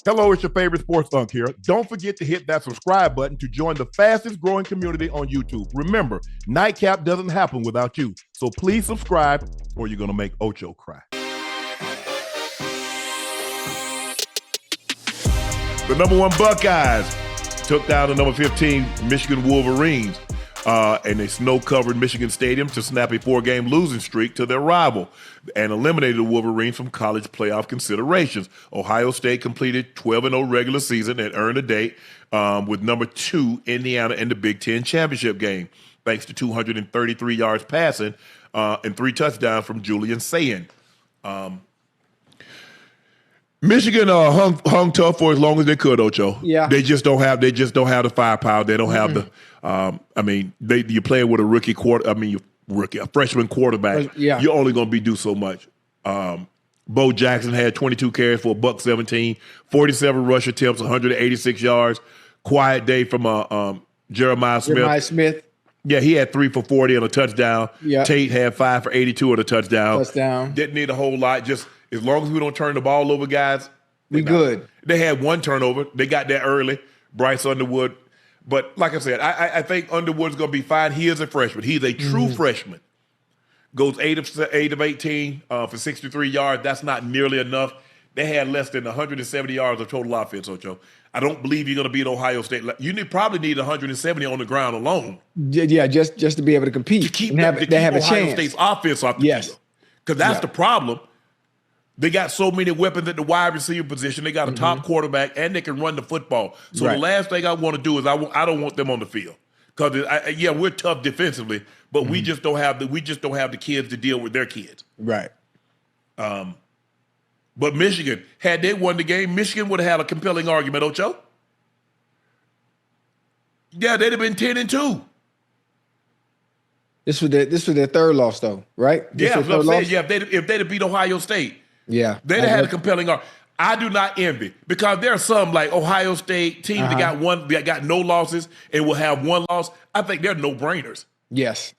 Hello, it's your favorite sports Unc here. Don't forget to hit that subscribe button to join the fastest growing community on YouTube. Remember, Nightcap doesn't happen without you. So please subscribe or you're going to make Ocho cry. The number 1 Buckeyes took down the number 15 Michigan Wolverines in a snow-covered Michigan Stadium to snap a 4-game losing streak to their rival and eliminated the Wolverines from college playoff considerations. Ohio State completed 12-0 regular season and earned a date with number 2 Indiana in the Big Ten championship game, thanks to 233 yards passing and 3 touchdowns from Julian Sayin. Michigan hung tough for as long as they could, Ocho. Yeah. They just don't have the firepower. They don't have the you're playing with a freshman quarterback. Yeah. You're only gonna do so much. Bo Jackson had 22 carries for $117, 47 rush attempts, 186 yards. Quiet day from Jeremiah Smith. Yeah, he had 3 for 40 and a touchdown. Yeah. Tate had 5 for 82 and a touchdown. Touchdown. Didn't need a whole lot. Just as long as we don't turn the ball over, guys, we good. They had 1 turnover. They got there early. Bryce Underwood. But like I said, I think Underwood's going to be fine. He is a freshman. He's a true freshman. Goes 8 of 18 for 63 yards. That's not nearly enough. They had less than 170 yards of total offense, Ocho. I don't believe you're going to beat Ohio State. You probably need 170 on the ground alone. Yeah, just to be able to compete. To keep have Ohio a chance. State's offense off the field. Because that's the problem. They got so many weapons at the wide receiver position. They got a top quarterback, and they can run the football. So the last thing I want to do is I don't want them on the field because we're tough defensively, but we just don't have the kids to deal with their kids. Right. But Michigan, had they won the game, Michigan would have had a compelling argument, Ocho. Yeah, they'd have been 10-2. This was their third loss, though, right? Yeah, I'm saying, if they'd have beat Ohio State. Yeah. They'd have had a compelling argument. I do not envy because there are some like Ohio State teams that got no losses and will have 1 loss. I think they're no-brainers. Yes.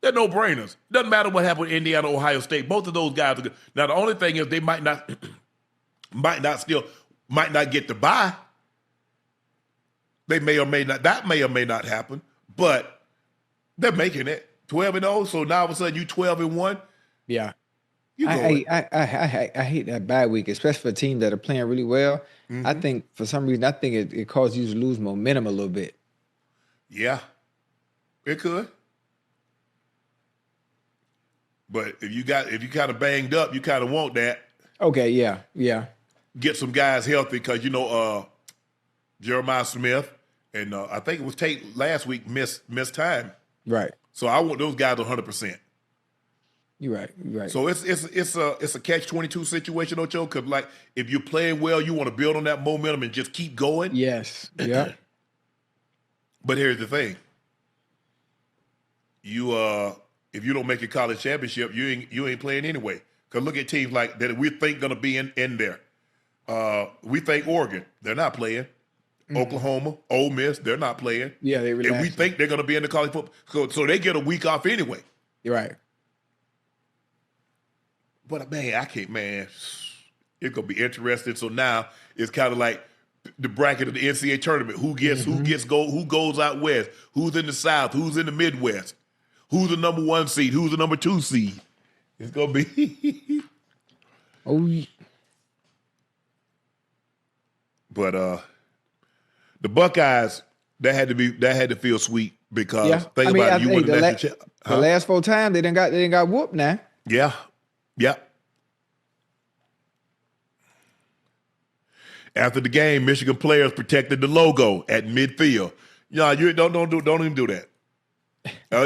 They're no-brainers. Doesn't matter what happened with Indiana or Ohio State. Both of those guys are good. Now, the only thing is they might not get the bye. They may or may not. That may or may not happen, but they're making it 12-0. So now all of a sudden you 12-1. Yeah. I hate that bye week, especially for teams that are playing really well. I think for some reason it caused you to lose momentum a little bit. Yeah, it could. But if you kind of banged up, you kind of want that. Okay, yeah. Get some guys healthy because Jeremiah Smith and I think it was Tate last week missed time. Right. So I want those guys 100%. You're right. So it's a catch-22 situation, Ocho. Because like if you're playing well, you want to build on that momentum and just keep going. Yes. Yeah. But here's the thing: if you don't make a college championship, you ain't playing anyway. Because look at teams like that we think gonna be in there. We think Oregon, they're not playing. Oklahoma, Ole Miss, they're not playing. Yeah, they relaxed. And we think they're gonna be in the college football, so they get a week off anyway. You're right. But man, it's gonna be interesting. So now it's kind of like the bracket of the NCAA tournament. Who goes out west? Who's in the South? Who's in the Midwest? Who's the number 1 seed? Who's the number 2 seed? It's gonna be. But the Buckeyes that had to feel sweet because think about it. You wouldn't the last 4 times they didn't got whooped now. Yeah. After the game, Michigan players protected the logo at midfield. You don't even do that.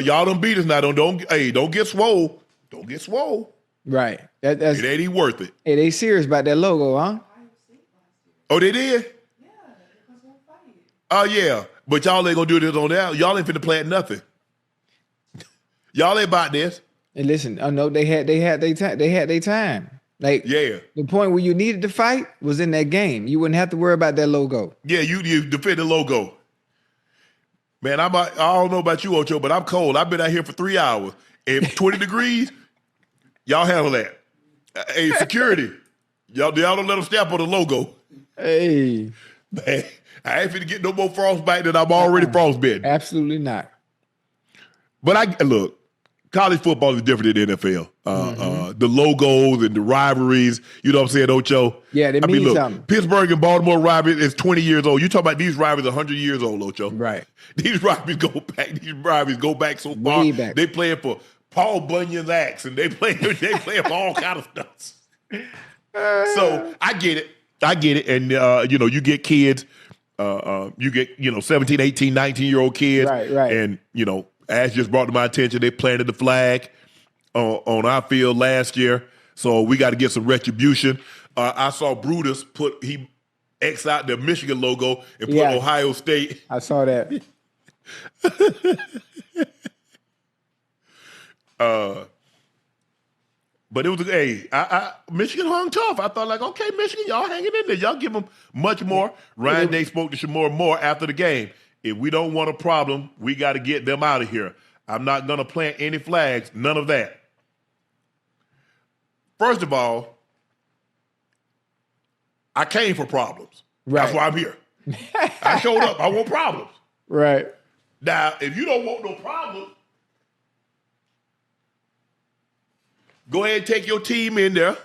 Y'all don't beat us now. Don't get swole. Don't get swole. Right. It ain't even worth it. Hey, they serious about that logo, huh? Oh, they did? Yeah, because we'll fight. Oh yeah, but y'all ain't gonna do this on that. Y'all ain't finna plant nothing. Y'all ain't about this. And listen, I know they had their time. Like the point where you needed to fight was in that game. You wouldn't have to worry about that logo. Yeah, you defend the logo. Man, I don't know about you, Ocho, but I'm cold. I've been out here for 3 hours. If 20 degrees, y'all handle that. Hey, security, y'all don't let them step on the logo. Hey. Man, I ain't finna get no more frostbite than I'm already frostbitten. Absolutely not. But look, college football is different than the NFL. The logos and the rivalries, you know what I'm saying, Ocho? Yeah, they mean something. Pittsburgh and Baltimore rivalry is 20 years old. You talk about these rivalries 100 years old, Ocho. Right. These rivalries go back so far. Way back. They playing for Paul Bunyan's axe, and they playing for all kind of stuff. So I get it. And you get kids, you get 17, 18, 19-year-old kids. Right. And Ash just brought to my attention, they planted the flag on our field last year. So we got to get some retribution. I saw Brutus he X out the Michigan logo and put Ohio State. I saw that. But it was Michigan hung tough. I thought okay, Michigan, y'all hanging in there. Y'all give them much more. Ryan Day spoke to Shamor more after the game. If we don't want a problem, we got to get them out of here. I'm not going to plant any flags, none of that. First of all, I came for problems. Right. That's why I'm here. I showed up. I want problems. Right. Now, if you don't want no problems, go ahead and take your team in there.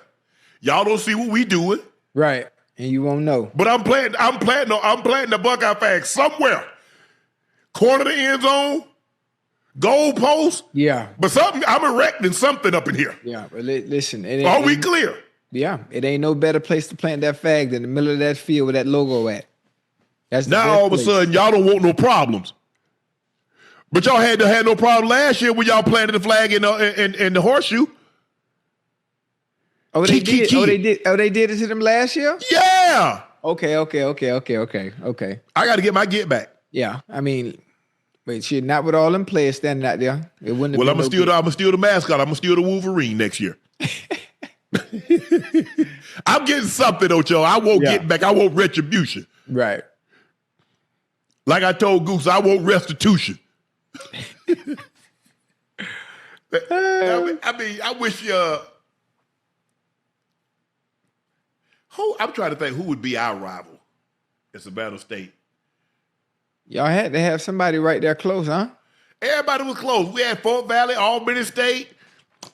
Y'all don't see what we doing. Right. And you won't know. But I'm planting the Buckeye flag somewhere. Corner of the end zone, goal post. Yeah. But I'm erecting something up in here. Yeah, but listen. Are we clear? Yeah. It ain't no better place to plant that flag than the middle of that field with that logo at. That's now all of a sudden, y'all don't want no problems. But y'all had no problem last year when y'all planted the flag in the horseshoe. Oh, they did. Oh, they did it to them last year? Yeah. Okay. I got to get my get back. Yeah. I mean, wait, shit, not with all them players standing out there. It wouldn't. Well, I'm gonna steal the mascot. I'm gonna steal the Wolverine next year. I'm getting something, Ocho. I won't get back. I want retribution. Right. Like I told Goose, I want restitution. I wish. I'm trying to think who would be our rival at Savannah State. Y'all had to have somebody right there close, huh? Everybody was close. We had Fort Valley, Albany State.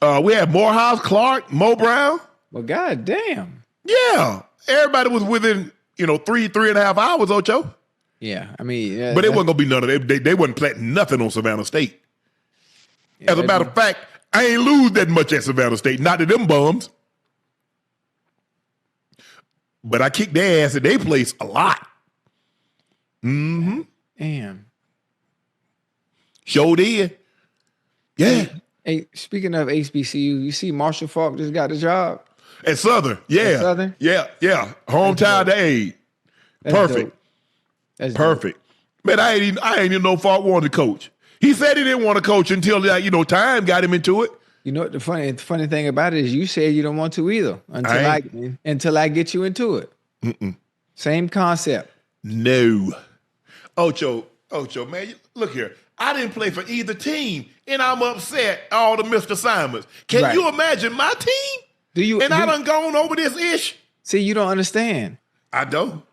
We had Morehouse, Clark, Mo Brown. Well, goddamn. Yeah. Everybody was within, 3.5 hours, Ocho. Yeah. I mean, but it wasn't gonna be none of them. They wasn't planting nothing on Savannah State. Yeah, as a matter of fact, I ain't lose that much at Savannah State. Not to them bums. But I kicked their ass at their place a lot. Mm-hmm. Damn. Sure did. Yeah. Hey, speaking of HBCU, you see Marshall Faulk just got the job? At Southern. Yeah. At Southern? Yeah. Hometown to aid. Perfect. That's perfect. Dope. Man, I ain't even know Faulk wanted to coach. He said he didn't want to coach until time got him into it. You know what the funny thing about it is you said you don't want to either until I get you into it. Mm-mm. Same concept. No. Ocho, man, look here. I didn't play for either team, and I'm upset all the missed assignments. Can you imagine my team? I done gone over this ish. See, you don't understand. I don't.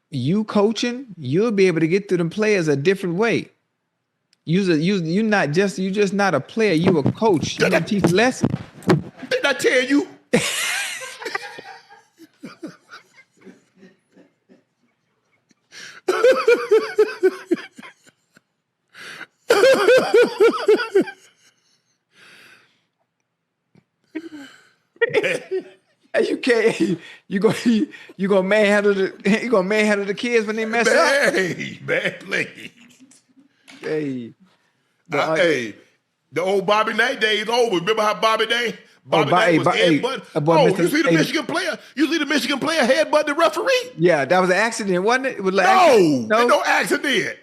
You coaching, you'll be able to get through them players a different way. You just not a player. You a coach. You gonna teach lessons. Didn't I tell you? You can't. You gonna manhandle the kids when they mess up. Man, please. Hey, the old Bobby Knight days over. Remember how Bobby Knight was headbutt? You see the Michigan player? You see the Michigan player headbutt the referee? Yeah, that was an accident, wasn't it? It was no accident.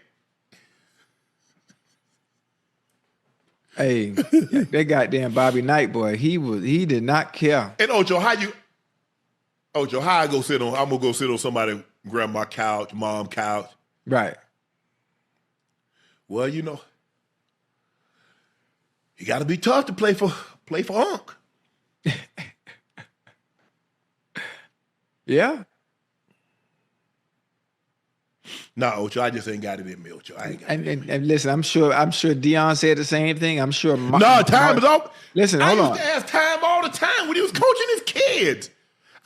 Hey, that goddamn Bobby Knight boy, he did not care. And Ocho, how I go sit on? I'm gonna go sit on somebody's grandma couch, mom couch. Right. Well, you got to be tough to play for Unc. Yeah. No, Ocho, I just ain't got it in me, Ocho. I ain't got it. And listen, I'm sure Dion said the same thing. I'm sure. No, time is up. Listen, hold on. I used to ask Time all the time when he was coaching his kids.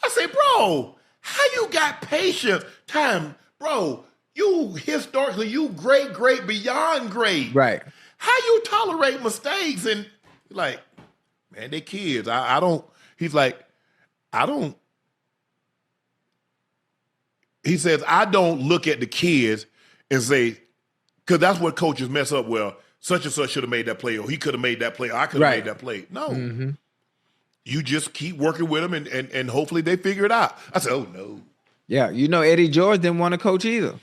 I say, bro, how you got patience? Time, bro, you historically, you great, beyond great. Right. How you tolerate mistakes? And like, man, they kids. I don't, he's like, I don't. He says, I don't look at the kids and say, because that's what coaches mess up. Well, such and such should have made that play, or he could have made that play, or I could have made that play. No. Mm-hmm. You just keep working with them and hopefully they figure it out. I said, oh, no. Yeah, Eddie George didn't want to coach either.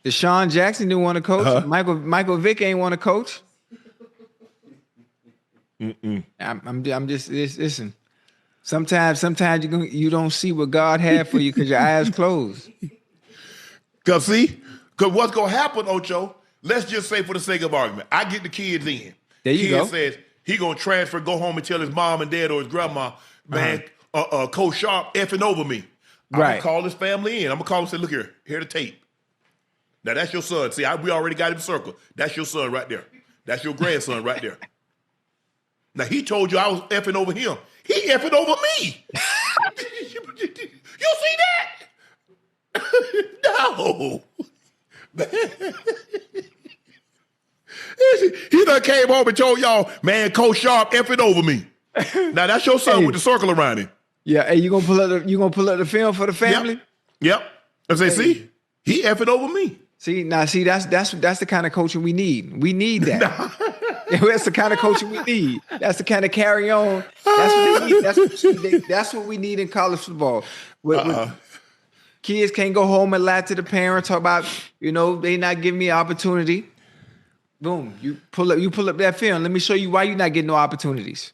Deshaun Jackson didn't want to coach. Michael Vick ain't want to coach. I'm just listen. Sometimes you don't see what God had for you because your eyes closed. Because what's going to happen, Ocho, let's just say for the sake of argument, I get the kids in. There you go. Says he going to transfer, go home and tell his mom and dad or his grandma, man, Coach Sharpe effing over me. I'm going to call his family in. I'm going to call him and say, look here the tape. Now, that's your son. See, we already got him circled. That's your son right there. That's your grandson right there. Now, he told you I was effing over him. He effing over me. You see that? No. He done came home and told y'all, man, Coach Sharpe effing over me. Now, that's your son with the circle around him. Yeah, hey, you gonna pull up the film for the family? Yep. I say, see, he effing over me. See, that's the kind of coaching we need. We need that. That's the kind of coaching we need. That's the kind of carry on. That's what they need. That's what we need in college football. Kids can't go home and lie to the parents, talk about, they not giving me opportunity. Boom, you pull up that film. Let me show you why you're not getting no opportunities.